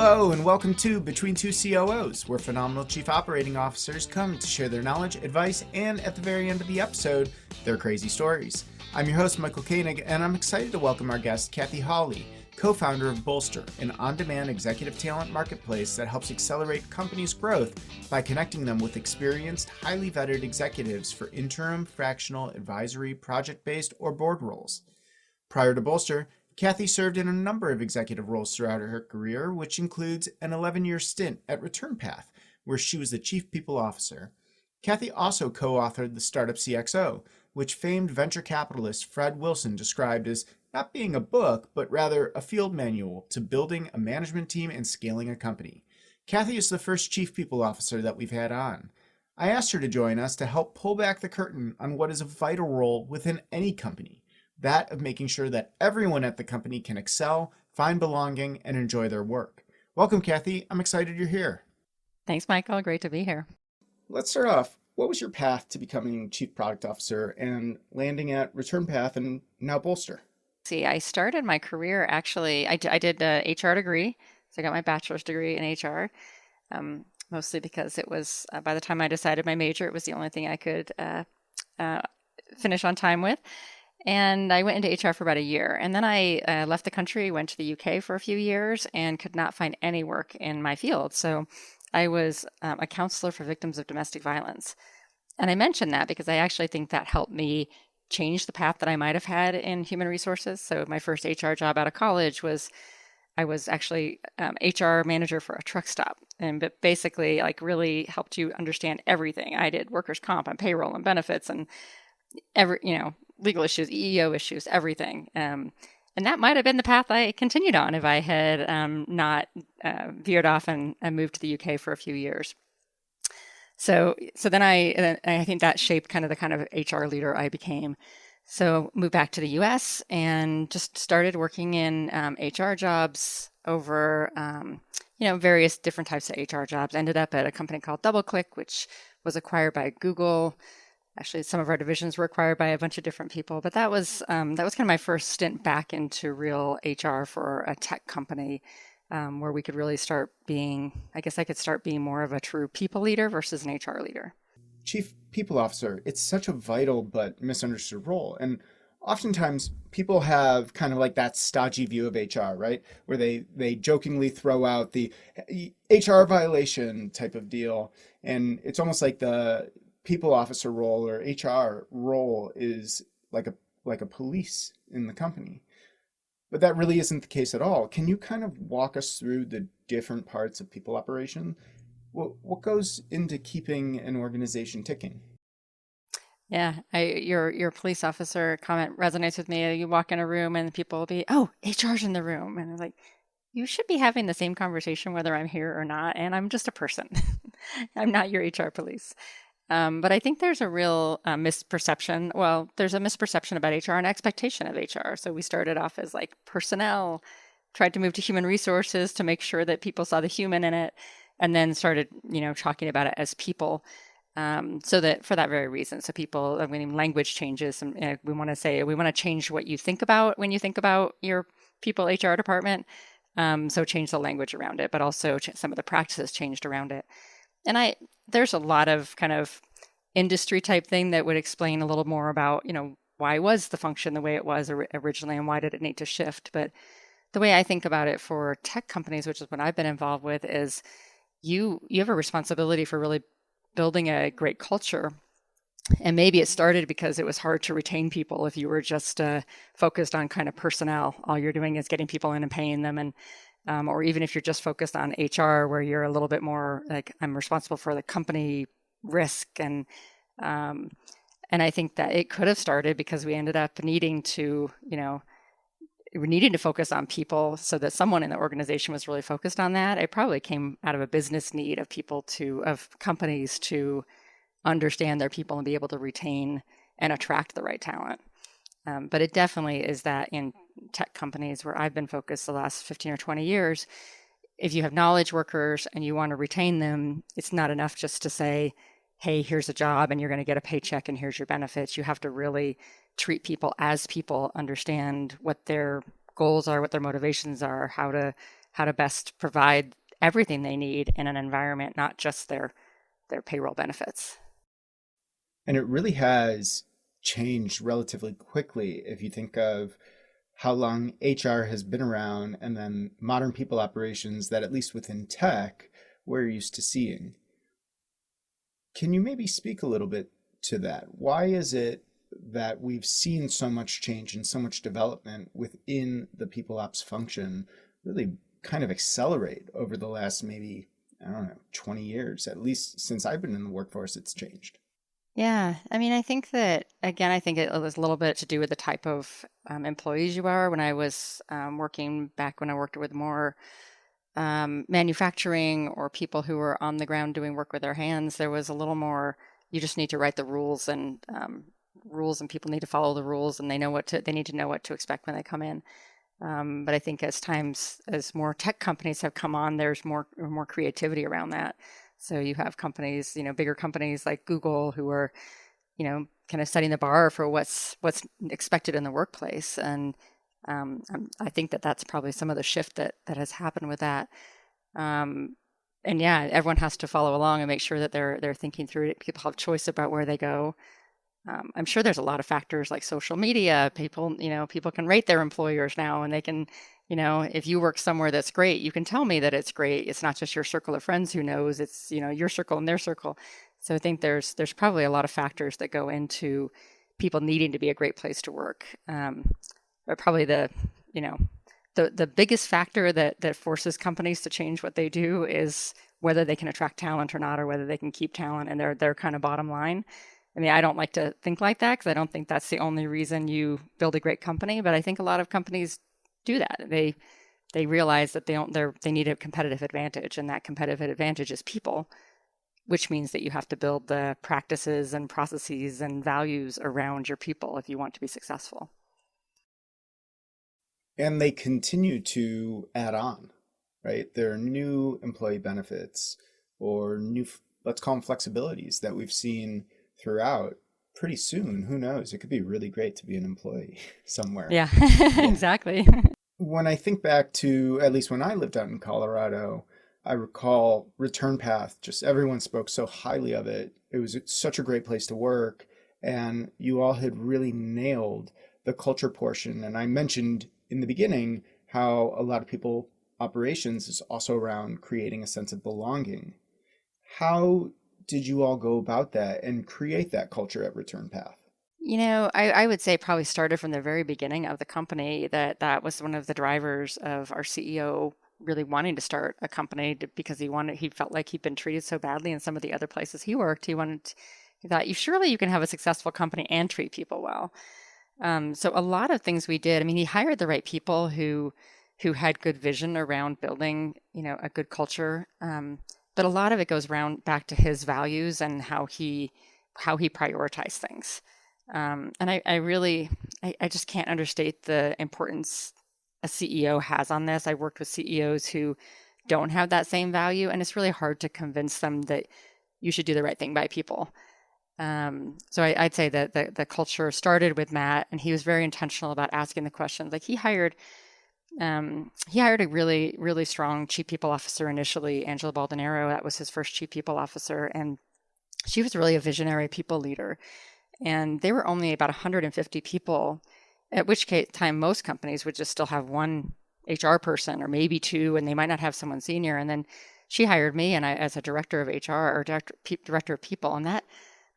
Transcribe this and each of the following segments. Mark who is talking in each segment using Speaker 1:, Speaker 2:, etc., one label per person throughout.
Speaker 1: Hello and welcome to Between Two COOs, where phenomenal chief operating officers come to share their knowledge, advice, and at the very end of the episode, their crazy stories. I'm your host, Michael Koenig, and I'm excited to welcome our guest, Cathy Hawley, co-founder of Bolster, an on-demand executive talent marketplace that helps accelerate companies' growth by connecting them with experienced, highly vetted executives for interim, fractional, advisory, project-based, or board roles. Prior to Bolster, Cathy served in a number of executive roles throughout her career, which includes an 11-year stint at ReturnPath, where she was the chief people officer. Cathy also co-authored the startup CxO, which famed venture capitalist Fred Wilson described as not being a book, but rather a field manual to building a management team and scaling a company. Cathy is the first chief people officer that we've had on. I asked her to join us to help pull back the curtain on what is a vital role within any company, that of making sure that everyone at the company can excel, find belonging, and enjoy their work. Welcome, Cathy. I'm excited you're here.
Speaker 2: Thanks, Michael. Great to be here.
Speaker 1: Let's start off. What was your path to becoming Chief Product Officer and landing at ReturnPath and now Bolster?
Speaker 2: See, I started my career actually, I did an HR degree. So I got my bachelor's degree in HR, mostly because it was, by the time I decided my major, it was the only thing I could finish on time with. And I went into HR for about a year. And then I left the country, went to the UK for a few years, and could not find any work in my field. So I was a counselor for victims of domestic violence. And I mention that because I actually think that helped me change the path that I might have had in human resources. So my first HR job out of college was, I was actually HR manager for a truck stop. And but basically like really helped you understand everything. I did workers' comp and payroll and benefits and legal issues, EEO issues, everything. And that might have been the path I continued on if I had not veered off and moved to the UK for a few years. So then I think that shaped kind of HR leader I became. So moved back to the US and just started working in HR jobs over, various different types of HR jobs. Ended up at a company called DoubleClick, which was acquired by Google. Actually, some of our divisions were acquired by a bunch of different people, but that was kind of my first stint back into real HR for a tech company, where we could really start being, I guess I could start being more of a true people leader versus an HR leader.
Speaker 1: Chief People Officer, it's such a vital but misunderstood role. And oftentimes people have kind of like that stodgy view of HR, right? Where they jokingly throw out the HR violation type of deal. And it's almost like the people officer role or HR role is like a police in the company. But that really isn't the case at all. Can you kind of walk us through the different parts of people operation? What goes into keeping an organization ticking?
Speaker 2: Yeah, your police officer comment resonates with me. You walk in a room and people will be, "Oh, HR's in the room," and I'm like, you should be having the same conversation whether I'm here or not, and I'm just a person. I'm not your HR police. But I think there's a real misperception. Well, there's a misperception about HR and expectation of HR. So we started off as like personnel, tried to move to human resources to make sure that people saw the human in it, and then started, talking about it as people. So that for that very reason. So people, language changes. And we want to change what you think about when you think about your people HR department. So change the language around it, but also some of the practices changed around it. And there's a lot of kind of industry type thing that would explain a little more about, why was the function the way it was originally and why did it need to shift? But the way I think about it for tech companies, which is what I've been involved with, is you have a responsibility for really building a great culture. And maybe it started because it was hard to retain people if you were just focused on kind of personnel. All you're doing is getting people in and paying them, and or even if you're just focused on HR, where you're a little bit more like, I'm responsible for the company risk. And I think that it could have started because we ended up needing to focus on people so that someone in the organization was really focused on that. It probably came out of a business need of companies to understand their people and be able to retain and attract the right talent. But it definitely is that in tech companies where I've been focused the last 15 or 20 years, if you have knowledge workers and you want to retain them, it's not enough just to say, hey, here's a job and you're going to get a paycheck and here's your benefits. You have to really treat people as people, understand what their goals are, what their motivations are, how how to best provide everything they need in an environment, not just their payroll benefits.
Speaker 1: And it really has changed relatively quickly if you think of how long HR has been around and then modern people operations that, at least within tech, we're used to seeing. Can you maybe speak a little bit to that? Why is it that we've seen so much change and so much development within the people ops function really kind of accelerate over the last maybe, I don't know, 20 years? At least since I've been in the workforce, it's changed.
Speaker 2: Yeah, I mean, I think that, again, I think it was a little bit to do with the type of employees you are. When I was working back when I worked with more manufacturing or people who were on the ground doing work with their hands, there was a little more, you just need to write the rules and people need to follow the rules and they need to know what to expect when they come in. But I think as more tech companies have come on, there's more creativity around that. So you have companies, bigger companies like Google who are, kind of setting the bar for what's expected in the workplace. And I think that's probably some of the shift that has happened with that. And yeah, everyone has to follow along and make sure that they're thinking through it. People have choice about where they go. I'm sure there's a lot of factors like social media. People can rate their employers now, and they can, if you work somewhere that's great, you can tell me that it's great. It's not just your circle of friends who knows, it's, your circle and their circle. So I think there's probably a lot of factors that go into people needing to be a great place to work. But probably the biggest factor that forces companies to change what they do is whether they can attract talent or not, or whether they can keep talent, and their kind of bottom line. I mean, I don't like to think like that because I don't think that's the only reason you build a great company. But I think a lot of companies do that. They realize that they need a competitive advantage, and that competitive advantage is people, which means that you have to build the practices and processes and values around your people if you want to be successful.
Speaker 1: And they continue to add on, right? There are new employee benefits or new, let's call them flexibilities that we've seen throughout. Pretty soon, who knows? It could be really great to be an employee somewhere.
Speaker 2: Yeah, exactly.
Speaker 1: When I think back to, at least when I lived out in Colorado, I recall Return Path, just everyone spoke so highly of it. It was such a great place to work. And you all had really nailed the culture portion. And I mentioned in the beginning how a lot of people operations is also around creating a sense of belonging. How did you all go about that and create that culture at Return Path?
Speaker 2: I would say probably started from the very beginning of the company that was one of the drivers of our CEO really wanting to start a company because he felt like he'd been treated so badly in some of the other places he worked. He thought, surely you can have a successful company and treat people well. So a lot of things we did, I mean, he hired the right people who had good vision around building, a good culture. But a lot of it goes back to his values and how he prioritized things. And I just can't understate the importance a CEO has on this. I worked with CEOs who don't have that same value, and it's really hard to convince them that you should do the right thing by people. So I'd say that the culture started with Matt, and he was very intentional about asking the questions. Like he hired a really, really strong chief people officer initially, Angela Baldonero. That was his first chief people officer, and she was really a visionary people leader. And they were only about 150 people, at which time most companies would just still have one HR person or maybe two, and they might not have someone senior. And then she hired me, and I as a director of HR or director of people, and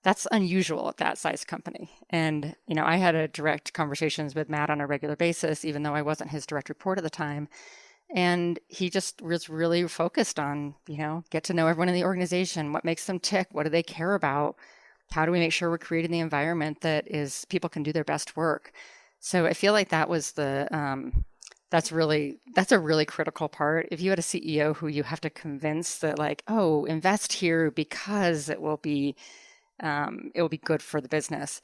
Speaker 2: that's unusual at that size company. And I had a direct conversations with Matt on a regular basis, even though I wasn't his direct report at the time. And he just was really focused on get to know everyone in the organization, what makes them tick, what do they care about. How do we make sure we're creating the environment that is people can do their best work? So I feel like that was that's a really critical part. If you had a CEO who you have to convince that invest here because it will be good for the business.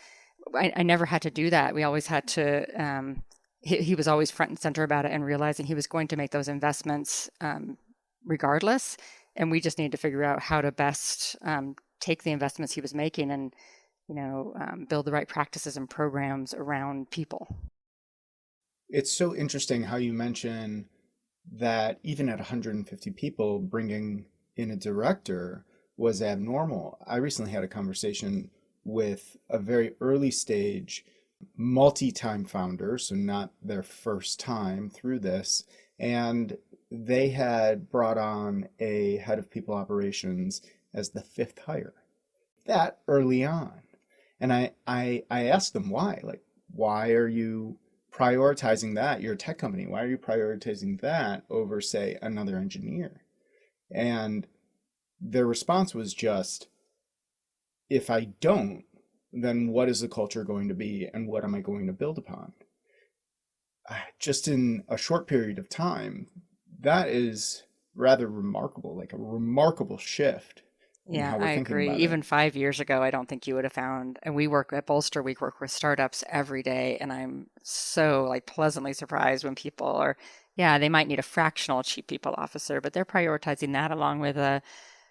Speaker 2: I never had to do that. We always had to. He was always front and center about it and realizing he was going to make those investments regardless, and we just needed to figure out how to best take the investments he was making and build the right practices and programs around people.
Speaker 1: It's so interesting how you mention that even at 150 people, bringing in a director was abnormal. I recently had a conversation with a very early stage multi-time founder, so not their first time through this, and they had brought on a head of people operations as the fifth hire that early on. And I asked them why. Like, why are you prioritizing that? You're a tech company. Why are you prioritizing that over, say, another engineer? And their response was just, if I don't, then what is the culture going to be and what am I going to build upon? Just in a short period of time, that is rather remarkable, like a remarkable shift in
Speaker 2: Yeah,
Speaker 1: how we're
Speaker 2: I
Speaker 1: thinking
Speaker 2: agree.
Speaker 1: about it.
Speaker 2: Even 5 years ago, I don't think you would have found, and we work at Bolster, we work with startups every day, and I'm so like pleasantly surprised when people are, yeah, they might need a fractional chief people officer, but they're prioritizing that along with a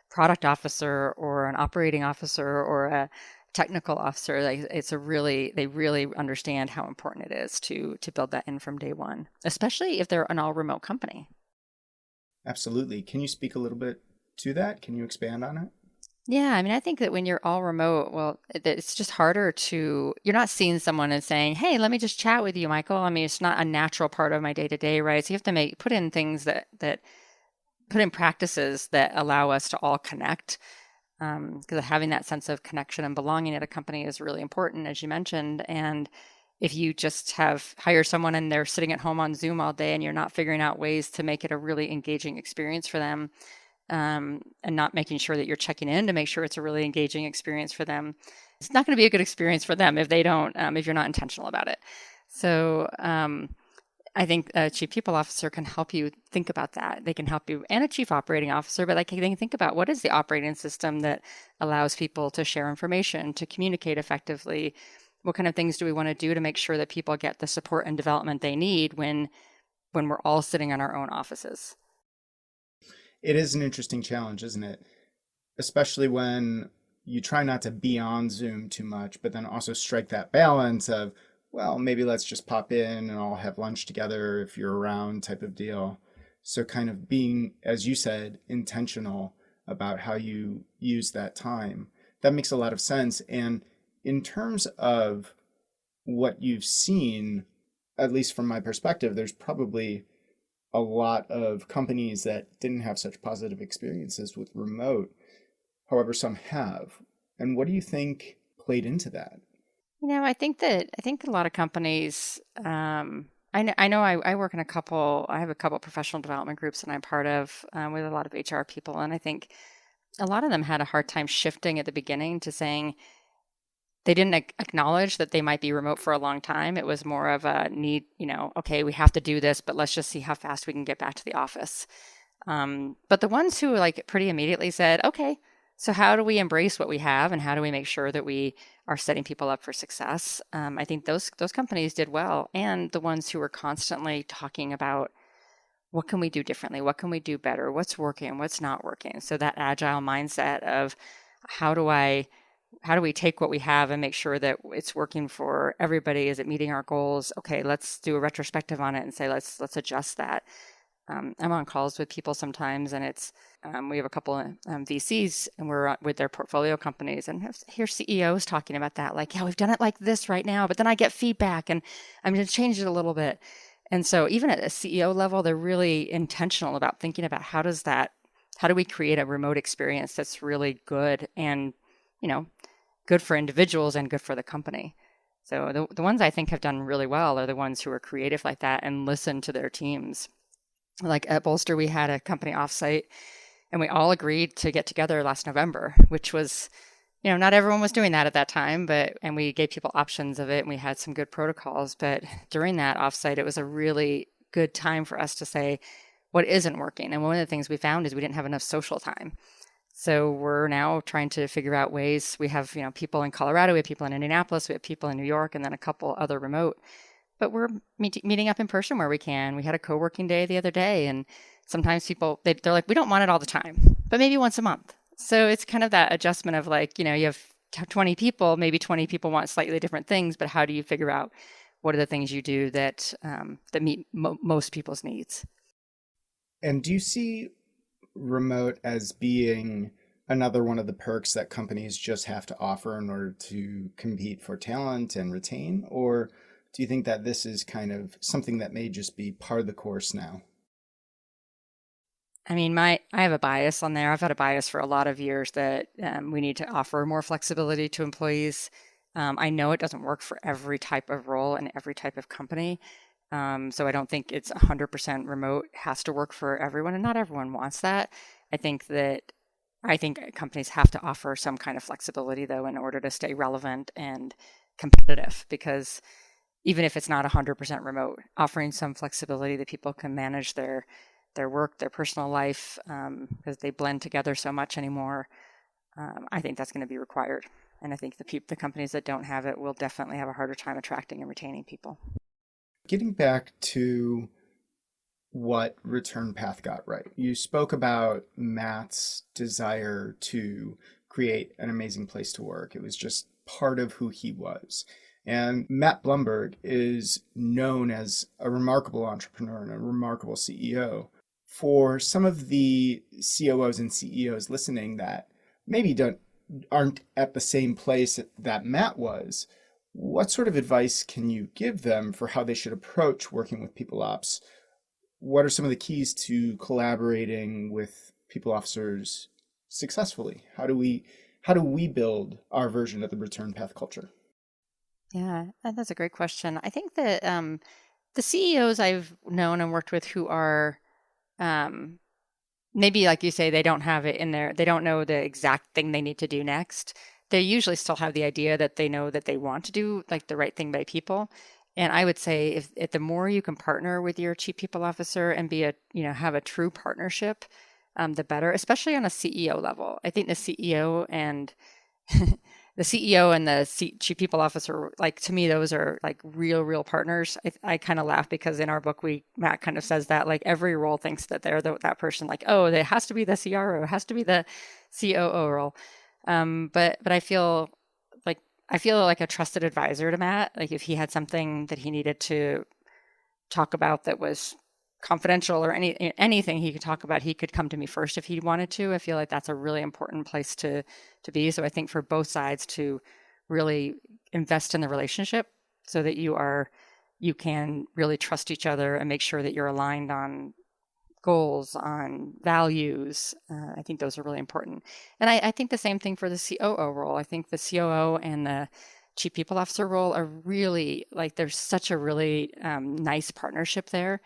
Speaker 2: product officer or an operating officer or a technical officer. Like they really understand how important it is to build that in from day one, especially if they're an all remote company.
Speaker 1: Absolutely. Can you speak a little bit to that? Can you expand on it?
Speaker 2: Yeah, I mean, I think that when you're all remote, well, it's just harder to, you're not seeing someone and saying, hey, let me just chat with you, Michael. I mean, it's not a natural part of my day to day, right? So you have to put in things that put in practices that allow us to all connect. Because having that sense of connection and belonging at a company is really important, as you mentioned. And if you just hire someone and they're sitting at home on Zoom all day and you're not figuring out ways to make it a really engaging experience for them, and not making sure that you're checking in to make sure it's a really engaging experience for them, it's not going to be a good experience for them if they don't, if you're not intentional about it. So I think a chief people officer can help you think about that. They can help you, and a chief operating officer, but they can think about what is the operating system that allows people to share information, to communicate effectively. What kind of things do we want to do to make sure that people get the support and development they need when we're all sitting in our own offices?
Speaker 1: It is an interesting challenge, isn't it? Especially when you try not to be on Zoom too much, but then also strike that balance of, well, maybe let's just pop in and all have lunch together if you're around type of deal. So kind of being, as you said, intentional about how you use that time. That makes a lot of sense. And in terms of what you've seen, at least from my perspective, there's probably a lot of companies that didn't have such positive experiences with remote. However, some have. And what do you think played into that?
Speaker 2: I think a lot of companies. I know I work in I have a couple professional development groups that I'm part of with a lot of HR people, and I think a lot of them had a hard time shifting at the beginning to saying they didn't acknowledge that they might be remote for a long time. It was more of a need, okay, we have to do this, but let's just see how fast we can get back to the office. But the ones who like pretty immediately said, okay, so how do we embrace what we have and how do we make sure that we are setting people up for success? I think those companies did well. And the ones who were constantly talking about what can we do differently? What can we do better? What's working? What's not working? So that agile mindset of how do we take what we have and make sure that it's working for everybody? Is it meeting our goals? Okay, let's do a retrospective on it and say, let's adjust that. I'm on calls with people sometimes, and we have a couple of VCs, and we're with their portfolio companies, and hear CEOs talking about that, like, yeah, we've done it like this right now, but then I get feedback, and I'm going to change it a little bit. And so even at a CEO level, they're really intentional about thinking about how do we create a remote experience that's really good and, good for individuals and good for the company. So the ones I think have done really well are the ones who are creative like that and listen to their teams. Like at Bolster, we had a company offsite and we all agreed to get together last November, which was, not everyone was doing that at that time, and we gave people options of it and we had some good protocols. But during that offsite, it was a really good time for us to say what isn't working. And one of the things we found is we didn't have enough social time. So we're now trying to figure out ways. We have, people in Colorado, we have people in Indianapolis, we have people in New York, and then a couple other remote. But we're meeting up in person where we can. We had a co-working day the other day, and sometimes people, they're like, we don't want it all the time, but maybe once a month. So it's kind of that adjustment of like, you have 20 people, maybe 20 people want slightly different things, but how do you figure out what are the things you do that meet most people's needs?
Speaker 1: And do you see remote as being another one of the perks that companies just have to offer in order to compete for talent and retain? Or do you think that this is kind of something that may just be part of the course now?
Speaker 2: I mean, I have a bias on there. I've had a bias for a lot of years that we need to offer more flexibility to employees. I know it doesn't work for every type of role and every type of company. So I don't think it's 100% remote has to work for everyone, and not everyone wants that. I think that I think companies have to offer some kind of flexibility, though, in order to stay relevant and competitive, because even if it's not 100% remote, offering some flexibility that people can manage their work, their personal life, because they blend together so much anymore, I think that's going to be required. And I think the companies that don't have it will definitely have a harder time attracting and retaining people.
Speaker 1: Getting back to what Return Path got right, you spoke about Matt's desire to create an amazing place to work. It was just part of who he was. And Matt Blumberg is known as a remarkable entrepreneur and a remarkable CEO. For some of the COOs and CEOs listening that maybe aren't at the same place that Matt was, what sort of advice can you give them for how they should approach working with people ops? What are some of the keys to collaborating with people officers successfully? How do we build our version of the return path culture?
Speaker 2: Yeah, that's a great question. I think that the CEOs I've known and worked with who are maybe, like you say, they don't have it in there. They don't know the exact thing they need to do next. They usually still have the idea that they know that they want to do like the right thing by people. And I would say if the more you can partner with your chief people officer and have a true partnership, the better, especially on a CEO level. I think the CEO and chief people officer, like to me, those are like real partners. I kind of laugh because in our book, Matt kind of says that like every role thinks that they're that person, like, oh, it has to be the CRO, it has to be the COO role. But I feel like a trusted advisor to Matt. Like if he had something that he needed to talk about that was confidential or anything he could talk about, he could come to me first if he wanted to. I feel like that's a really important place to be. So I think for both sides to really invest in the relationship so that you can really trust each other and make sure that you're aligned on goals, on values. I think those are really important. And I think the same thing for the COO role. I think the COO and the chief people officer role are really like there's such a really nice partnership there.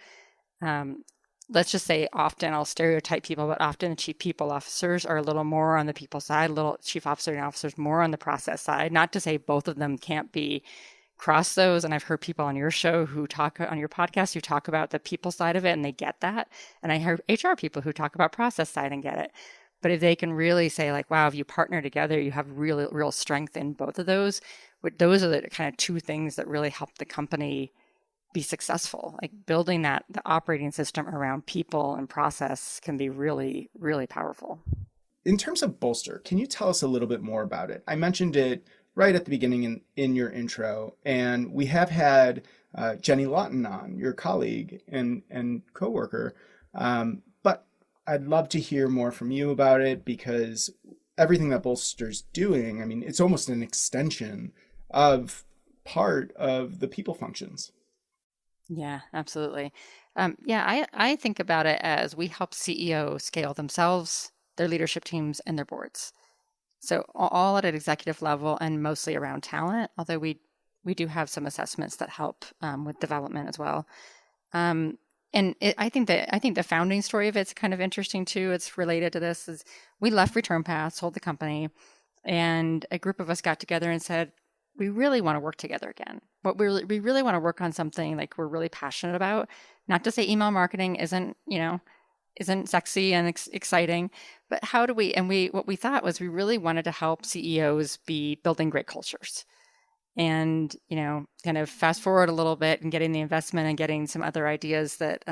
Speaker 2: Let's just say often, I'll stereotype people, but often the chief people officers are a little more on the people side, a little chief officer and officers more on the process side. Not to say both of them can't be cross those. And I've heard people on your show who talk on your podcast who talk about the people side of it and they get that. And I hear HR people who talk about process side and get it. But if they can really say like, wow, if you partner together, you have real strength in both of those. Those are the kind of two things that really help the company be successful. Like building the operating system around people and process can be really powerful.
Speaker 1: In terms of Bolster, can you tell us a little bit more about it? I mentioned it right at the beginning in your intro, and we have had Jenny Lawton on, your colleague and coworker, but I'd love to hear more from you about it because everything that Bolster's doing, I mean, it's almost an extension of part of the people functions.
Speaker 2: Yeah, absolutely. I think about it as we help CEOs scale themselves, their leadership teams, and their boards. So all at an executive level and mostly around talent, although we do have some assessments that help with development as well. I think the founding story of it's kind of interesting too. It's related to this. Is we left Return Path, sold the company, and a group of us got together and said, we really want to work together again. But we really want to work on something like we're really passionate about. Not to say email marketing isn't sexy and exciting, but how do we? And what we thought was we really wanted to help CEOs be building great cultures. And kind of fast forward a little bit and getting the investment and getting some other ideas that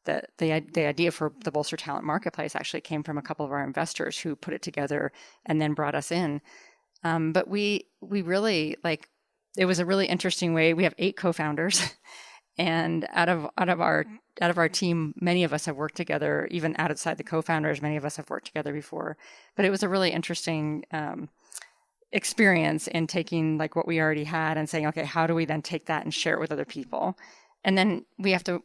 Speaker 2: the idea for the Bolster Talent Marketplace actually came from a couple of our investors who put it together and then brought us in. But we really it was a really interesting way. We have 8 co-founders And out of our team, many of us have worked together, even outside the co-founders. Many of us have worked together before. But it was a really interesting experience in taking like what we already had and saying, okay, how do we then take that and share it with other people? And then we also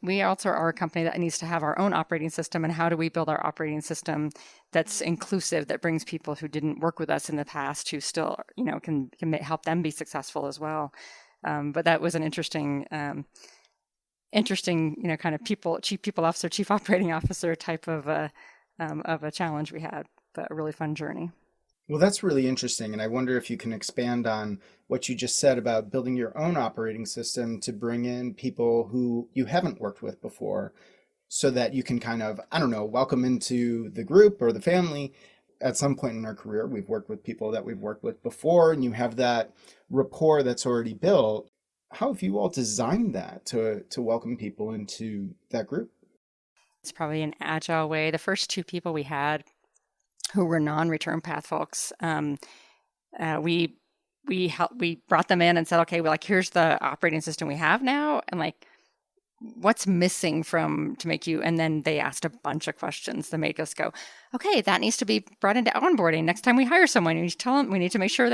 Speaker 2: are a company that needs to have our own operating system. And how do we build our operating system that's inclusive, that brings people who didn't work with us in the past who still, can help them be successful as well. But that was an interesting, kind of chief people officer, chief operating officer type of a challenge we had, but a really fun journey.
Speaker 1: Well, that's really interesting. And I wonder if you can expand on what you just said about building your own operating system to bring in people who you haven't worked with before so that you can kind of, welcome into the group or the family. At some point in our career, we've worked with people that we've worked with before, and you have that rapport that's already built. How have you all designed that to welcome people into that group?
Speaker 2: It's probably an agile way. The first two people we had who were non-return path folks, we brought them in and said, okay, well, like, here's the operating system we have now, and like, what's missing to make you, and then they asked a bunch of questions that make us go, okay, that needs to be brought into onboarding. Next time we hire someone, we need to tell them, we need to make sure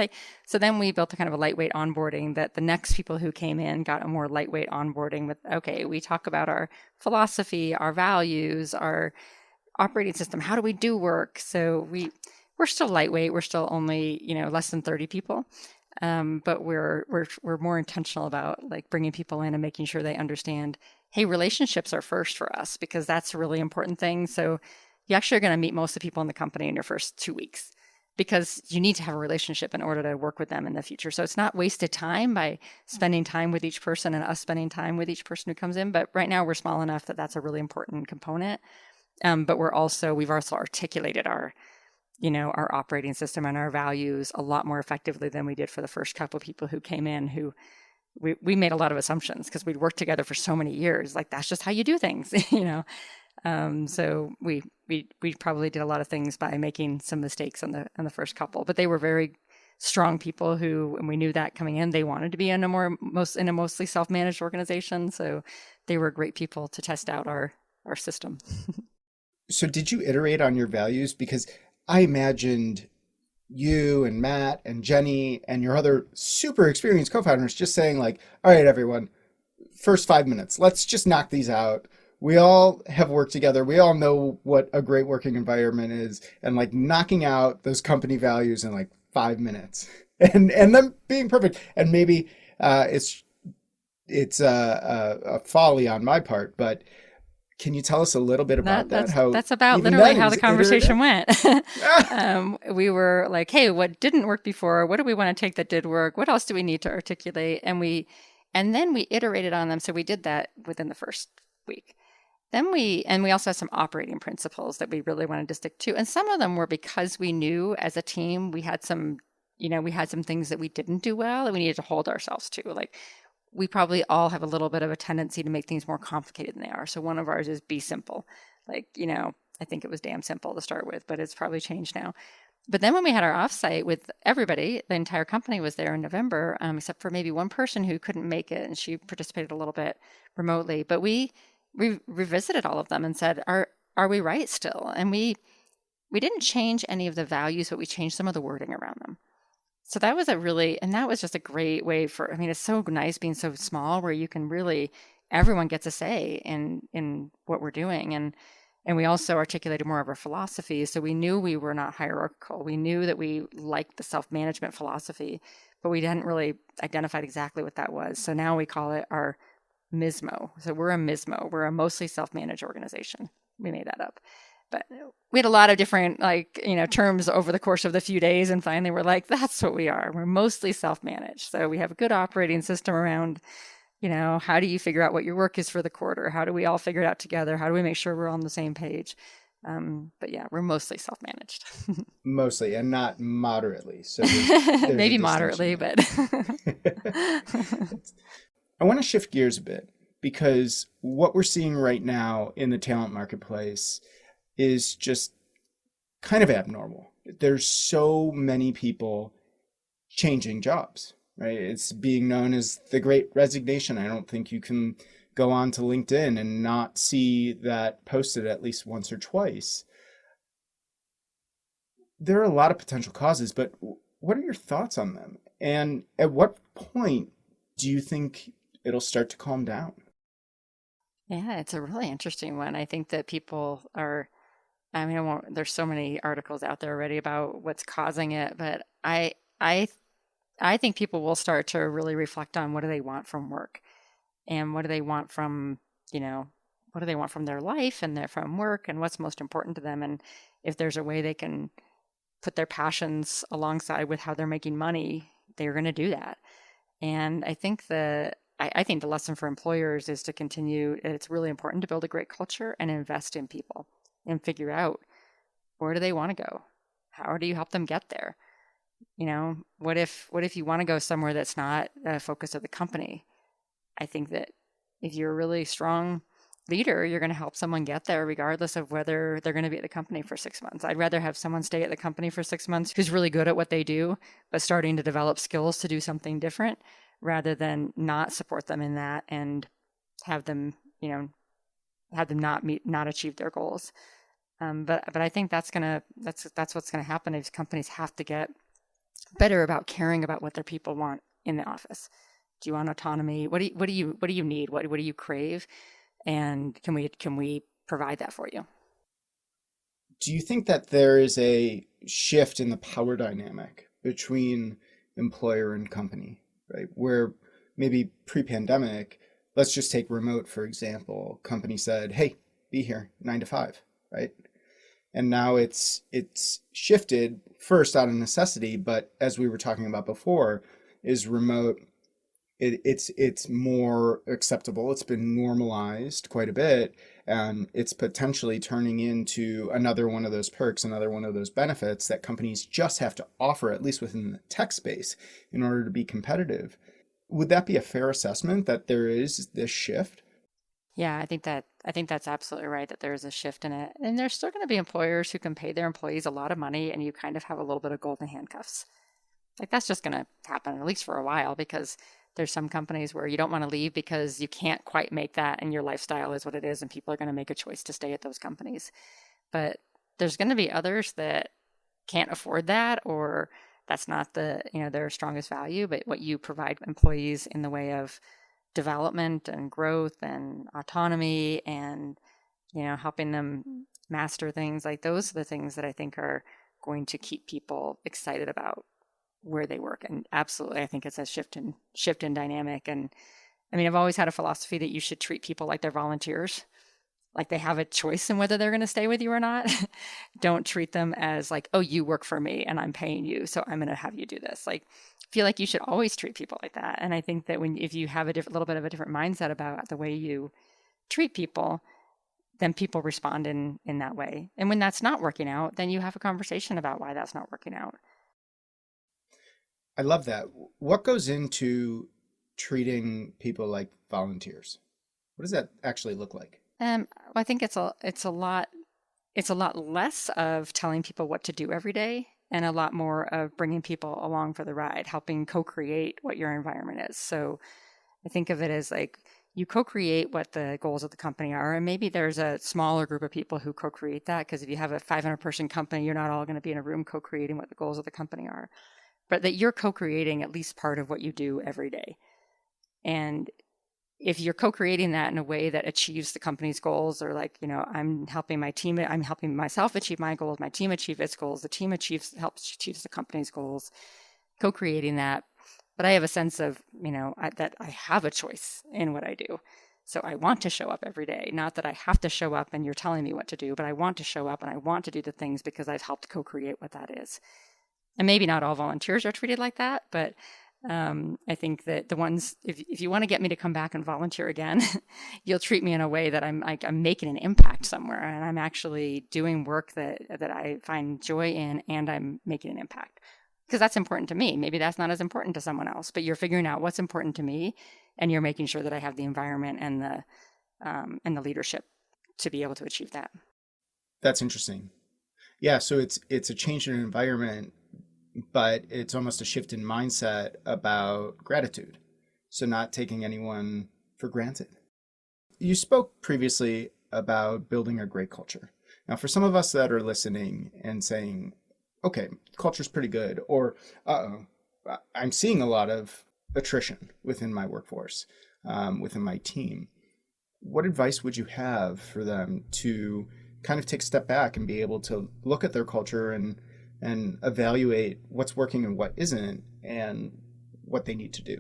Speaker 2: so then we built a kind of a lightweight onboarding that the next people who came in got a more lightweight onboarding with, okay, we talk about our philosophy, our values, our operating system, how do we do work? So we're still lightweight. We're still only, less than 30 people. But we're more intentional about like bringing people in and making sure they understand, hey, relationships are first for us, because that's a really important thing. So you actually are going to meet most of the people in the company in your first 2 weeks, because you need to have a relationship in order to work with them in the future. So it's not wasted time by spending time with each person and us spending time with each person who comes in. But right now we're small enough that that's a really important component. But we've also articulated our operating system and our values a lot more effectively than we did for the first couple of people who came in, who we made a lot of assumptions because we'd worked together for so many years. Like, that's just how you do things, So we probably did a lot of things by making some mistakes on the first couple, but they were very strong people who, and we knew that coming in, they wanted to be in a mostly self-managed organization. So they were great people to test out our system.
Speaker 1: So did you iterate on your values? Because I imagined you and Matt and Jenny and your other super experienced co-founders just saying like, all right, everyone, first 5 minutes, let's just knock these out. We all have worked together. We all know what a great working environment is, and like knocking out those company values in like 5 minutes and them being perfect. And maybe it's a folly on my part, but can you tell us a little bit about that?
Speaker 2: That's about literally how the conversation went. We were like, hey, what didn't work before? What do we want to take that did work? What else do we need to articulate? And then we iterated on them. So we did that within the first week. Then we also had some operating principles that we really wanted to stick to. And some of them were because we knew as a team, we had some things that we didn't do well and we needed to hold ourselves to. Like, we probably all have a little bit of a tendency to make things more complicated than they are. So one of ours is be simple. Like, I think it was damn simple to start with, but it's probably changed now. But then when we had our offsite with everybody, the entire company was there in November, except for maybe one person who couldn't make it, and she participated a little bit remotely. But we revisited all of them and said, are we right still? And we didn't change any of the values, but we changed some of the wording around them. So that was that was just a great way it's so nice being so small where you can really, everyone gets a say in what we're doing. And we also articulated more of our philosophy. So we knew we were not hierarchical. We knew that we liked the self-management philosophy, but we hadn't really identified exactly what that was. So now we call it our MISMO. So we're a MISMO. We're a mostly self-managed organization. We made that up. But we had a lot of different terms over the course of the few days, and finally we're like, that's what we are. We're mostly self-managed. So we have a good operating system around, how do you figure out what your work is for the quarter? How do we all figure it out together? How do we make sure we're on the same page? But yeah, we're mostly self-managed.
Speaker 1: Mostly, and not moderately. So
Speaker 2: maybe moderately, but
Speaker 1: I want to shift gears a bit, because what we're seeing right now in the talent marketplace is just kind of abnormal. There's so many people changing jobs. right? It's being known as the Great Resignation. I don't think you can go on to LinkedIn and not see that posted at least once or twice. There are a lot of potential causes, but what are your thoughts on them? And at what point do you think it'll start to calm down?
Speaker 2: Yeah, it's a really interesting one. I think that people are, I mean, I won't, there's so many articles out there already about what's causing it, but I think people will start to really reflect on what do they want from work and what do they want from, you know, what do they want from their life and their from work and what's most important to them. And if there's a way they can put their passions alongside with how they're making money, they're going to do that. And I think the lesson for employers is to continue. It's really important to build a great culture and invest in people and figure out where do they want to go? How do you help them get there? What if you want to go somewhere that's not a focus of the company? I think that if you're a really strong leader, you're going to help someone get there regardless of whether they're going to be at the company for 6 months. I'd rather have someone stay at the company for 6 months who's really good at what they do, but starting to develop skills to do something different rather than not support them in that and have them, not achieve their goals. But I think that's what's gonna happen is companies have to get better about caring about what their people want in the office. Do you want autonomy? What do you need? What do you crave? And can we provide that for you?
Speaker 1: Do you think that there is a shift in the power dynamic between employer and company, right? Where maybe pre-pandemic, let's just take remote, for example. Company said, hey, be here 9 to 5, right? And now it's shifted first out of necessity, but as we were talking about before, is remote. It's more acceptable. It's been normalized quite a bit, and it's potentially turning into another one of those perks, another one of those benefits that companies just have to offer, at least within the tech space, in order to be competitive. Would that be a fair assessment that there is this shift?
Speaker 2: Yeah, I think that's absolutely right that there is a shift in it. And there's still going to be employers who can pay their employees a lot of money and you kind of have a little bit of golden handcuffs. Like that's just going to happen at least for a while because there's some companies where you don't want to leave because you can't quite make that and your lifestyle is what it is and people are going to make a choice to stay at those companies. But there's going to be others that can't afford that or that's not their strongest value, but what you provide employees in the way of development and growth and autonomy and helping them master things like those are the things that I think are going to keep people excited about where they work. And absolutely I think it's a shift in dynamic. And I mean, I've always had a philosophy that you should treat people like they're volunteers, like they have a choice in whether they're going to stay with you or not. Don't treat them as like, oh, you work for me and I'm paying you, so I'm going to have you do this. Like, I feel like you should always treat people like that. And I think that if you have a little bit of a different mindset about the way you treat people, then people respond in that way. And when that's not working out, then you have a conversation about why that's not working out.
Speaker 1: I love that. What goes into treating people like volunteers? What does that actually look like?
Speaker 2: I think it's a lot less of telling people what to do every day and a lot more of bringing people along for the ride, helping co-create what your environment is. So I think of it as like you co-create what the goals of the company are, and maybe there's a smaller group of people who co-create that because if you have a 500-person company, you're not all going to be in a room co-creating what the goals of the company are, but that you're co-creating at least part of what you do every day. And if you're co-creating that in a way that achieves the company's goals or like, I'm helping myself achieve my goals, my team achieve its goals, the team helps achieves the company's goals, co-creating that. But I have a sense of, that I have a choice in what I do. So I want to show up every day, not that I have to show up and you're telling me what to do, but I want to show up and I want to do the things because I've helped co-create what that is. And maybe not all volunteers are treated like that, but I think that the ones, if you want to get me to come back and volunteer again, you'll treat me in a way that I'm making an impact somewhere and I'm actually doing work that I find joy in and I'm making an impact because that's important to me. Maybe that's not as important to someone else, but you're figuring out what's important to me and you're making sure that I have the environment and the leadership to be able to achieve that.
Speaker 1: That's interesting. Yeah, so it's a change in environment but it's almost a shift in mindset about gratitude. So not taking anyone for granted. You spoke previously about building a great culture. Now, for some of us that are listening and saying, okay, culture's pretty good, or I'm seeing a lot of attrition within my workforce, within my team, what advice would you have for them to kind of take a step back and be able to look at their culture and evaluate what's working and what isn't and what they need to do?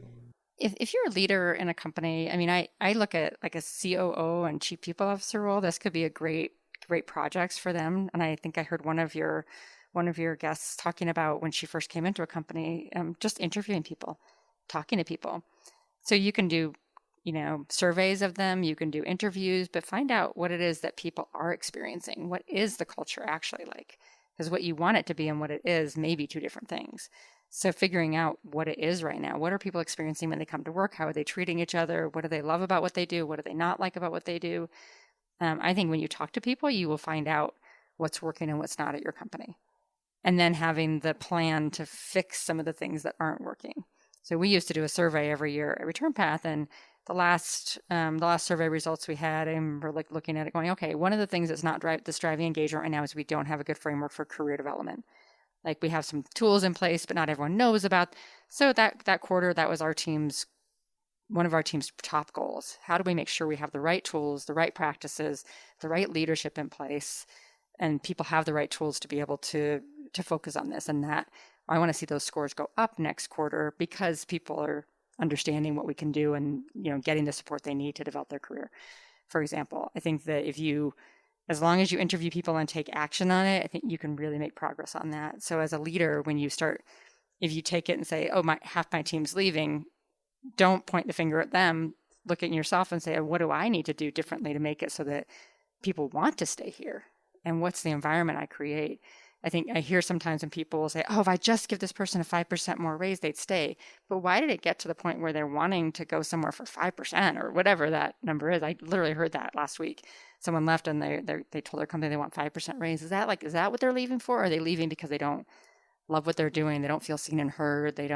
Speaker 2: If you're a leader in a company, I mean, I look at like a COO and chief people officer role. This could be a great projects for them. And I think I heard one of your guests talking about when she first came into a company, just interviewing people, talking to people. So you can do, surveys of them, you can do interviews, but find out what it is that people are experiencing. What is the culture actually like? Because what you want it to be and what it is may be two different things. So figuring out what it is right now, what are people experiencing when they come to work? How are they treating each other? What do they love about what they do? What do they not like about what they do? I think when you talk to people, you will find out what's working and what's not at your company. And then having the plan to fix some of the things that aren't working. So we used to do a survey every year at Return Path, and the last survey results we had, and we're like looking at it going, okay, one of the things that's not driving engagement right now is we don't have a good framework for career development. Like we have some tools in place, but not everyone knows about. So that quarter, that was one of our team's top goals. How do we make sure we have the right tools, the right practices, the right leadership in place, and people have the right tools to be able to focus on this? And that I want to see those scores go up next quarter because people are understanding what we can do and getting the support they need to develop their career. For example, I think that as long as you interview people and take action on it, I think you can really make progress on that. So as a leader, if you take it and say, oh, half my team's leaving, don't point the finger at them. Look at yourself and say, what do I need to do differently to make it so that people want to stay here? And what's the environment I create? I think I hear sometimes when people will say, oh, if I just give this person a 5% more raise, they'd stay. But why did it get to the point where they're wanting to go somewhere for 5% or whatever that number is? I literally heard that last week. Someone left and they told their company they want 5% raise. Is that what they're leaving for? Or are they leaving because they don't love what they're doing? They don't feel seen and heard. They're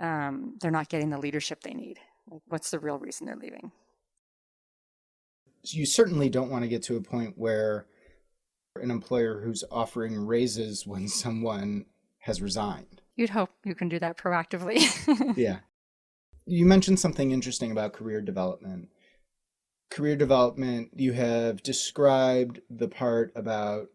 Speaker 2: not getting the leadership they need. What's the real reason they're leaving?
Speaker 1: You certainly don't want to get to a point where an employer who's offering raises when someone has resigned.
Speaker 2: You'd hope you can do that proactively.
Speaker 1: Yeah. You mentioned something interesting about career development. Career development, you have described the part about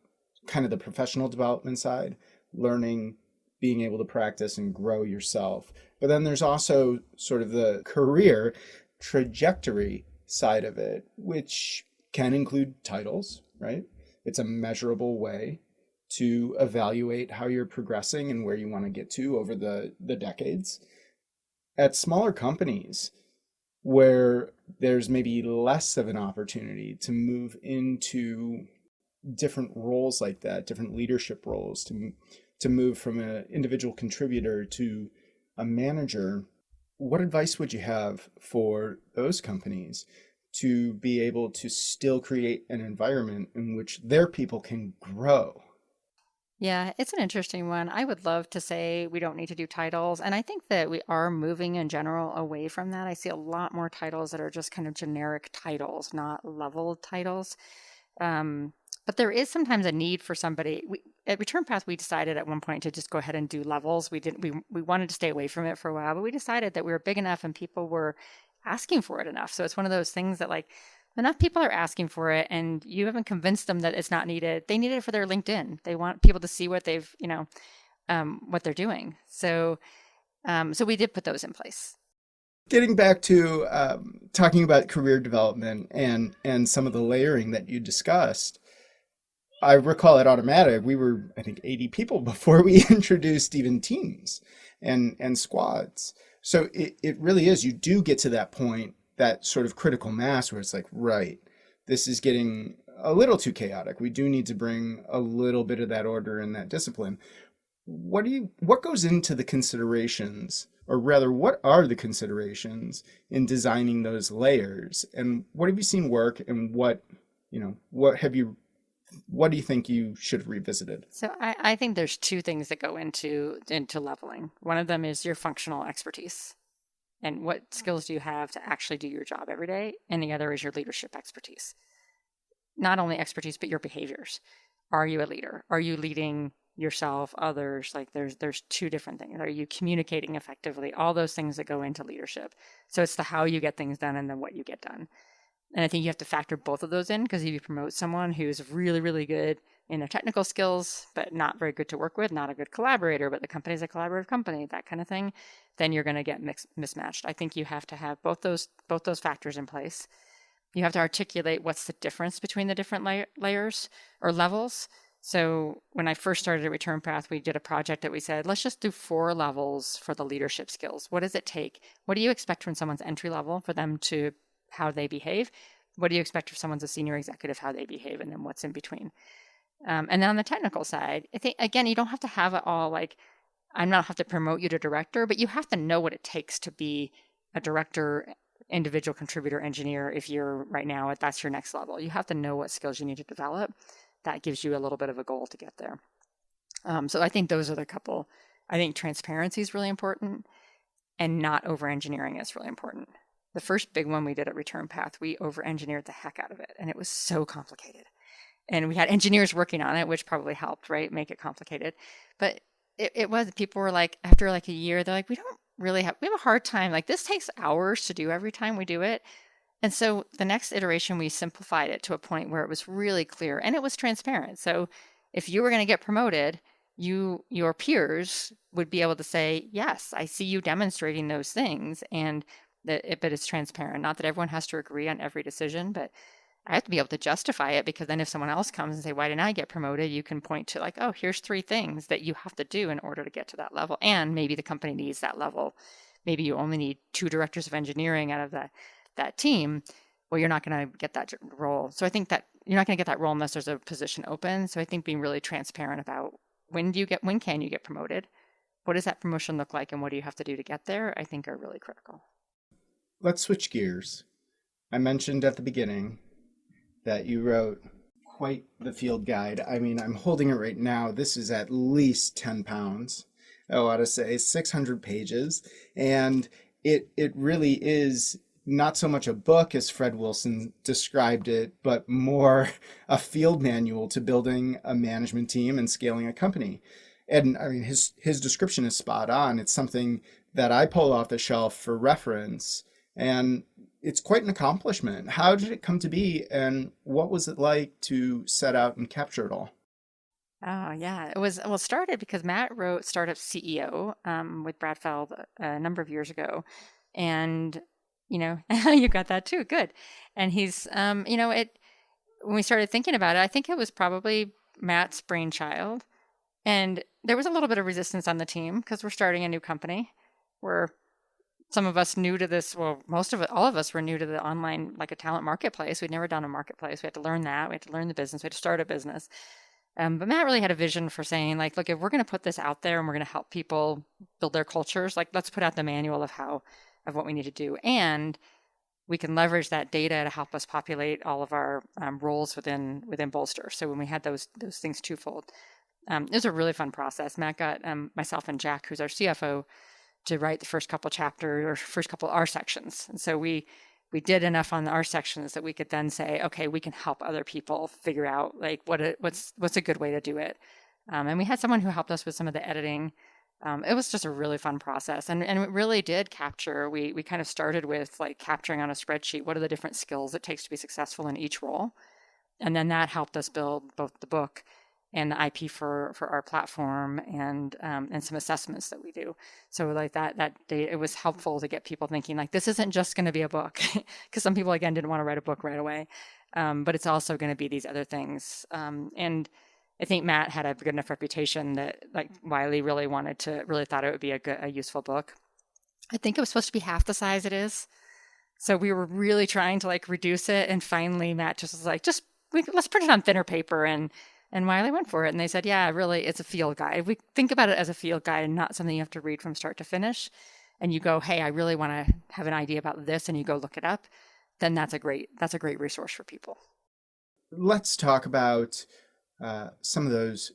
Speaker 1: kind of the professional development side, learning, being able to practice and grow yourself. But then there's also sort of the career trajectory side of it, which can include titles, right? It's a measurable way to evaluate how you're progressing and where you want to get to over the decades. At smaller companies where there's maybe less of an opportunity to move into different roles like that, different leadership roles, to move from an individual contributor to a manager, what advice would you have for those companies to be able to still create an environment in which their people can grow?
Speaker 2: Yeah, it's an interesting one. I would love to say we don't need to do titles. And I think that we are moving in general away from that. I see a lot more titles that are just kind of generic titles, not level titles. But there is sometimes a need for somebody. At Return Path, we decided at one point to just go ahead and do levels. We wanted to stay away from it for a while, but we decided that we were big enough and people were asking for it enough. So it's one of those things that enough people are asking for it and you haven't convinced them that it's not needed. They need it for their LinkedIn. They want people to see what they've, what they're doing. So we did put those in place.
Speaker 1: Getting back to talking about career development and some of the layering that you discussed, I recall at Automatic, we were, I think, 80 people before we introduced even teams and squads. So it really is, you do get to that point, that sort of critical mass where it's like, right, this is getting a little too chaotic. We do need to bring a little bit of that order and that discipline. What goes into the considerations, or rather, what are the considerations in designing those layers? And what have you seen work, and what have you What do you think you should have revisited?
Speaker 2: So I think there's two things that go into leveling. One of them is your functional expertise and what skills do you have to actually do your job every day. And the other is your leadership expertise. Not only expertise, but your behaviors. Are you a leader? Are you leading yourself, others? Like there's two different things. Are you communicating effectively? All those things that go into leadership. So it's the how you get things done and then what you get done. And I think you have to factor both of those in, because if you promote someone who's really, really good in their technical skills, but not very good to work with, not a good collaborator, but the company's a collaborative company, that kind of thing, then you're going to get mismatched. I think you have to have both those factors in place. You have to articulate what's the difference between the different layers or levels. So when I first started at Return Path, we did a project that we said, let's just do 4 levels for the leadership skills. What does it take? What do you expect from someone's entry level for them to how they behave? What do you expect if someone's a senior executive, how they behave, and then what's in between? And then on the technical side, I think, again, you don't have to have it all like, I'm not have to promote you to director, but you have to know what it takes to be a director, individual contributor, engineer. If you're right now, that's your next level. You have to know what skills you need to develop. That gives you a little bit of a goal to get there. So I think those are the couple. I think transparency is really important, and not over-engineering is really important. The first big one we did at Return Path, we over-engineered the heck out of it, and it was so complicated. And we had engineers working on it, which probably helped, right, make it complicated. But it was, people were like, after like a year, they're like, we have a hard time. Like, this takes hours to do every time we do it. And so the next iteration, we simplified it to a point where it was really clear and it was transparent. So if you were going to get promoted, your peers would be able to say, yes, I see you demonstrating those things, and but it's transparent. Not that everyone has to agree on every decision, but I have to be able to justify it, because then if someone else comes and say, why didn't I get promoted? You can point to like, oh, here's 3 things that you have to do in order to get to that level. And maybe the company needs that level. Maybe you only need 2 directors of engineering out of that team. Well, you're not going to get that role. So I think that you're not going to get that role unless there's a position open. So I think being really transparent about when can you get promoted? What does that promotion look like? And what do you have to do to get there? I think are really critical.
Speaker 1: Let's switch gears. I mentioned at the beginning that you wrote quite the field guide. I mean, I'm holding it right now. This is at least 10 pounds. I ought to say 600 pages. And it really is not so much a book as Fred Wilson described it, but more a field manual to building a management team and scaling a company. And I mean, his description is spot on. It's something that I pull off the shelf for reference, and it's quite an accomplishment. How did it come to be, and what was it like to set out and capture it all?
Speaker 2: Oh, yeah. It started because Matt wrote Startup CEO with Brad Feld a number of years ago. And, you got that too. Good. And he's, when we started thinking about it, I think it was probably Matt's brainchild. And there was a little bit of resistance on the team because we're starting a new company. We're some of us new to this. Well, all of us were new to the online, like a talent marketplace. We'd never done a marketplace. We had to learn that. We had to learn the business. We had to start a business. But Matt really had a vision for saying, like, look, if we're going to put this out there and we're going to help people build their cultures, like, let's put out the manual of what we need to do. And we can leverage that data to help us populate all of our roles within Bolster. So when we had those things twofold, it was a really fun process. Matt got myself and Jack, who's our CFO, to write the first couple chapters or first couple R sections. And so we did enough on the R sections that we could then say, okay, we can help other people figure out like what's a good way to do it. And we had someone who helped us with some of the editing. It was just a really fun process. And it really did capture, we kind of started with like capturing on a spreadsheet, what are the different skills it takes to be successful in each role. And then that helped us build both the book and the IP for our platform and some assessments that we do. So like that data, it was helpful to get people thinking like, this isn't just going to be a book, because some people, again, didn't want to write a book right away. But it's also going to be these other things. And I think Matt had a good enough reputation that like Wiley really thought it would be a useful book. I think it was supposed to be half the size it is. So we were really trying to like reduce it. And finally, Matt just was like, let's print it on thinner paper. And Wiley went for it. And they said, yeah, really, it's a field guide. We think about it as a field guide and not something you have to read from start to finish. And you go, hey, I really want to have an idea about this. And you go look it up. Then that's a great resource for people.
Speaker 1: let's talk about some of those,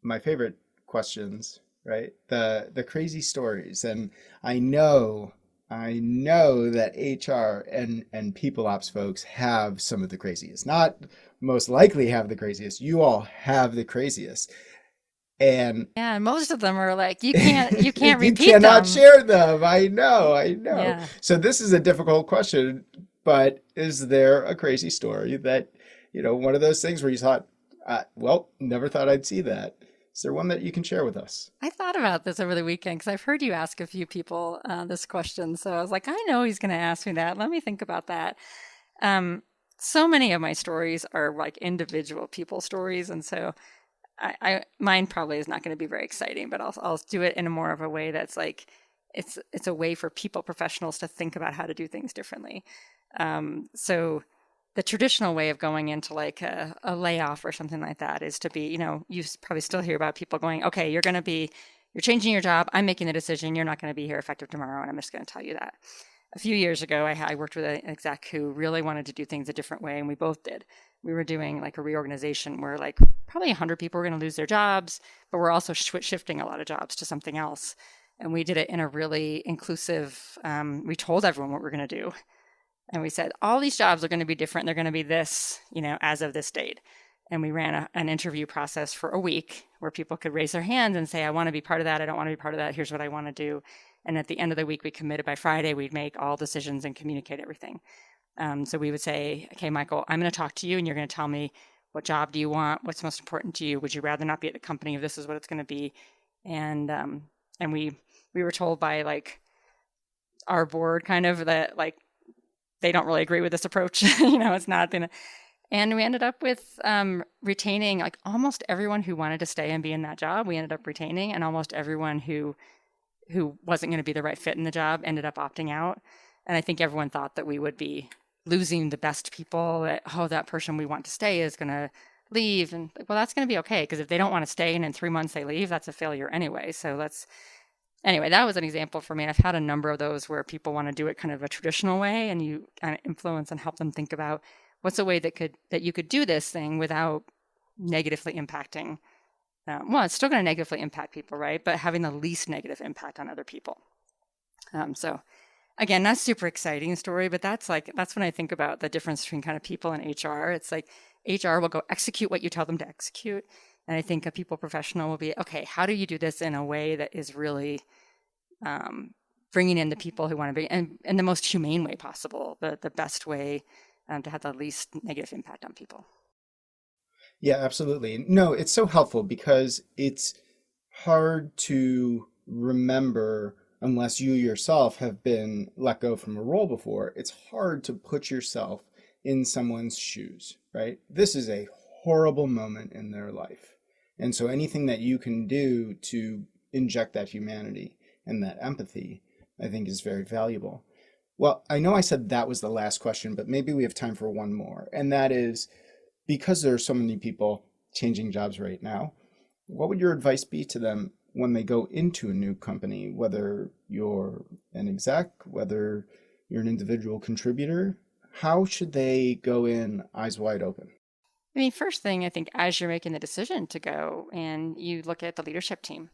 Speaker 1: my favorite questions, right? The crazy stories. And I know, I know that HR and people ops folks have some of the craziest. Not most likely have the craziest. You all have the craziest. And
Speaker 2: Yeah, and most of them are like you can't
Speaker 1: you
Speaker 2: repeat
Speaker 1: cannot
Speaker 2: them.
Speaker 1: share them. I know, I know.
Speaker 2: Yeah.
Speaker 1: So this is a difficult question, but is there a crazy story that, one of those things where you thought, well, never thought I'd see that. Is there one that you can share with us?
Speaker 2: I thought about this over the weekend because I've heard you ask a few people this question. So I was like, I know he's going to ask me that. Let me think about that. Um, so many of my stories are like individual people stories, and so mine probably is not going to be very exciting, but I'll do it in a more of a way that's like it's a way for people professionals to think about how to do things differently. So the traditional way of going into like a layoff or something like that is to be, you probably still hear about people going, okay, you're changing your job. I'm making the decision. You're not going to be here effective tomorrow. And I'm just going to tell you that. A few years ago, I worked with an exec who really wanted to do things a different way. And we both did. We were doing like a reorganization where like probably 100 people were going to lose their jobs, but we're also shifting a lot of jobs to something else. And we did it in a really inclusive, we told everyone what we're going to do. And we said, all these jobs are going to be different. They're going to be this, as of this date. And we ran an interview process for a week where people could raise their hands and say, I want to be part of that. I don't want to be part of that. Here's what I want to do. And at the end of the week, we committed by Friday, we'd make all decisions and communicate everything. So we would say, okay, Michael, I'm going to talk to you and you're going to tell me what job do you want? What's most important to you? Would you rather not be at the company if this is what it's going to be? And we were told by like our board kind of that like, they don't really agree with this approach. It's not going to. And we ended up with retaining like almost everyone who wanted to stay and be in that job. We ended up retaining, and almost everyone who wasn't going to be the right fit in the job ended up opting out. And I think everyone thought that we would be losing the best people. That person we want to stay is going to leave, and well, that's going to be okay because if they don't want to stay and in 3 months they leave, that's a failure anyway. So Anyway, that was an example for me. I've had a number of those where people want to do it kind of a traditional way, and you kind of influence and help them think about what's a way that you could do this thing without negatively impacting. Well, it's still going to negatively impact people, right? But having the least negative impact on other people. So again, not super exciting story, but that's when I think about the difference between kind of people and HR. It's like HR will go execute what you tell them to execute. And I think a people professional will be, okay, how do you do this in a way that is really bringing in the people who want to be, and in the most humane way possible, the best way to have the least negative impact on people.
Speaker 1: Yeah, absolutely. No, it's so helpful because it's hard to remember unless you yourself have been let go from a role before. It's hard to put yourself in someone's shoes, right? This is a horrible moment in their life. And so anything that you can do to inject that humanity and that empathy, I think is very valuable. Well, I know I said that was the last question, but maybe we have time for one more. And that is, because there are so many people changing jobs right now, what would your advice be to them when they go into a new company, whether you're an exec, whether you're an individual contributor? How should they go in eyes wide open?
Speaker 2: I mean, first thing, I think as you're making the decision to go and you look at the leadership team,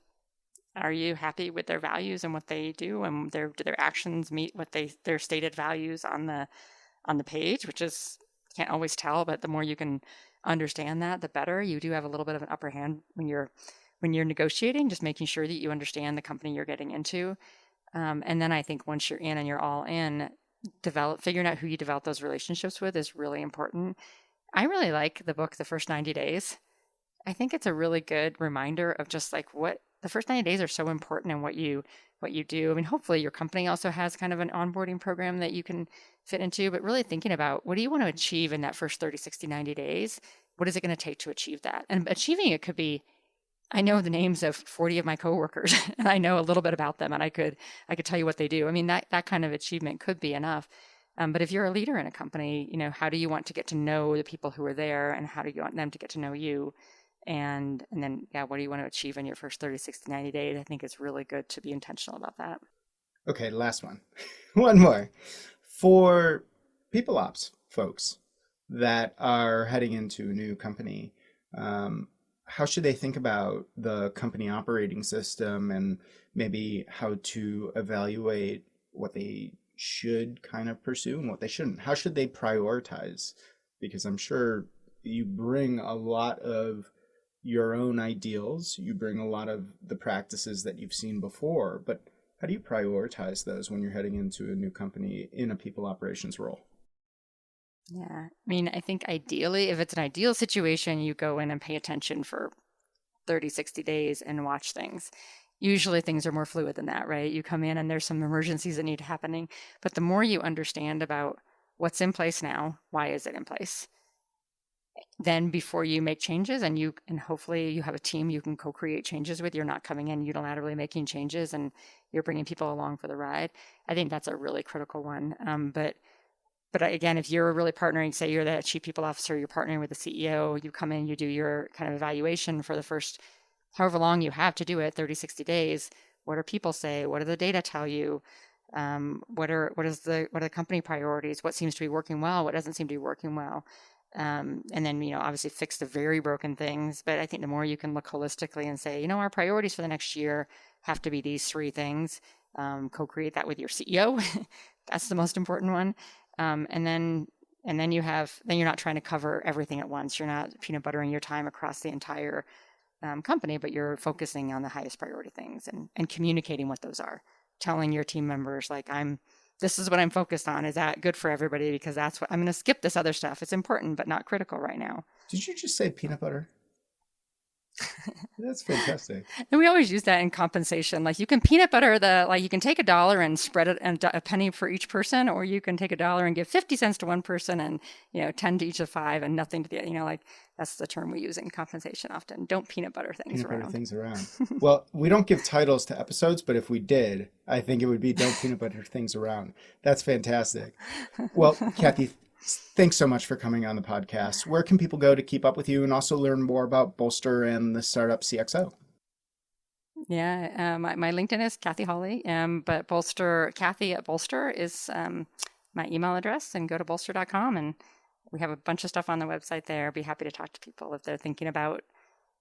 Speaker 2: are you happy with their values and what they do, and do their actions meet what their stated values on the page, which is can't always tell, but the more you can understand that, the better. You do have a little bit of an upper hand when you're negotiating, just making sure that you understand the company you're getting into. And then I think once you're in and you're all in, figuring out who you develop those relationships with is really important. I really like the book, The First 90 Days. I think it's a really good reminder of just like what the first 90 days are so important in what you do. I mean, hopefully your company also has kind of an onboarding program that you can fit into, but really thinking about what do you want to achieve in that first 30, 60, 90 days? What is it going to take to achieve that? And achieving it could be, I know the names of 40 of my coworkers and I know a little bit about them and I could tell you what they do. I mean, that kind of achievement could be enough. But if you're a leader in a company, how do you want to get to know the people who are there, and how do you want them to get to know you? And then, what do you want to achieve in your first 30, 60, 90 days? I think it's really good to be intentional about that.
Speaker 1: Okay, last one. One more. For people ops folks, that are heading into a new company, how should they think about the company operating system and maybe how to evaluate what they should kind of pursue and what they shouldn't? How should they prioritize? Because I'm sure you bring a lot of your own ideals, you bring a lot of the practices that you've seen before, but how do you prioritize those when you're heading into a new company in a people operations role?
Speaker 2: Yeah. I mean, I think ideally, if it's an ideal situation, you go in and pay attention for 30, 60 days and watch things. Usually things are more fluid than that, right? You come in and there's some emergencies that need happening. But the more you understand about what's in place now, why is it in place? Then before you make changes and hopefully you have a team you can co-create changes with, you're not coming in unilaterally making changes and you're bringing people along for the ride. I think that's a really critical one. But again, if you're really partnering, say you're the chief people officer, you're partnering with the CEO, you come in, you do your kind of evaluation for the first, however long you have to do it, 30, 60 days. What do people say? What do the data tell you? What are the company priorities? What seems to be working well? What doesn't seem to be working well? And then, obviously fix the very broken things. But I think the more you can look holistically and say, our priorities for the next year have to be these three things. Co-create that with your CEO. That's the most important one. And then you're not trying to cover everything at once. You're not peanut buttering your time across the entire company, but you're focusing on the highest priority things and communicating what those are. Telling your team members, like, this is what I'm focused on. Is that good for everybody? Because that's what I'm going to skip this other stuff. It's important, but not critical right now.
Speaker 1: Did you just say peanut butter? That's fantastic.
Speaker 2: And we always use that in compensation. Like, you can peanut butter you can take $1 and spread it and a penny for each person, or you can take $1 and give 50 cents to one person and, 10 to each of 5 and nothing to the, that's the term we use in compensation often. Don't peanut butter things around.
Speaker 1: Peanut butter things around. Well, we don't give titles to episodes, but if we did, I think it would be Don't Peanut Butter Things Around. That's fantastic. Well, Cathy, thanks so much for coming on the podcast. Where can people go to keep up with you and also learn more about Bolster and the startup CxO?
Speaker 2: Yeah, my LinkedIn is Cathy Hawley, but Bolster, Cathy at Bolster is my email address, and go to bolster.com, and we have a bunch of stuff on the website there. I'd be happy to talk to people if they're thinking about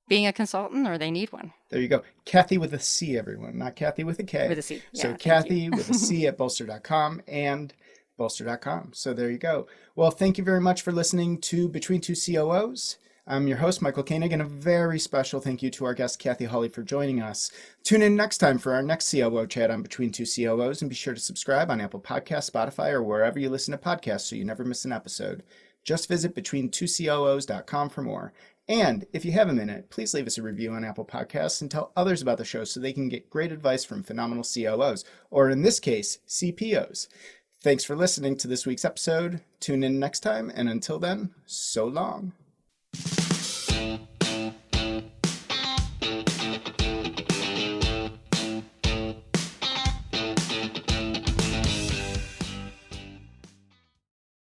Speaker 2: being a consultant or they need one.
Speaker 1: There you go. Cathy with a C, everyone, not Cathy with a K.
Speaker 2: With a C. Yeah,
Speaker 1: so Cathy with a C at bolster.com and bolster.com. So there you go. Well, thank you very much for listening to Between Two COOs. I'm your host, Michael Koenig, and a very special thank you to our guest, Cathy Hawley, for joining us. Tune in next time for our next COO chat on Between Two COOs, and be sure to subscribe on Apple Podcasts, Spotify, or wherever you listen to podcasts so you never miss an episode. Just visit between2coos.com for more. And if you have a minute, please leave us a review on Apple Podcasts and tell others about the show so they can get great advice from phenomenal COOs, or in this case, CPOs. Thanks for listening to this week's episode. Tune in next time, and until then, so long.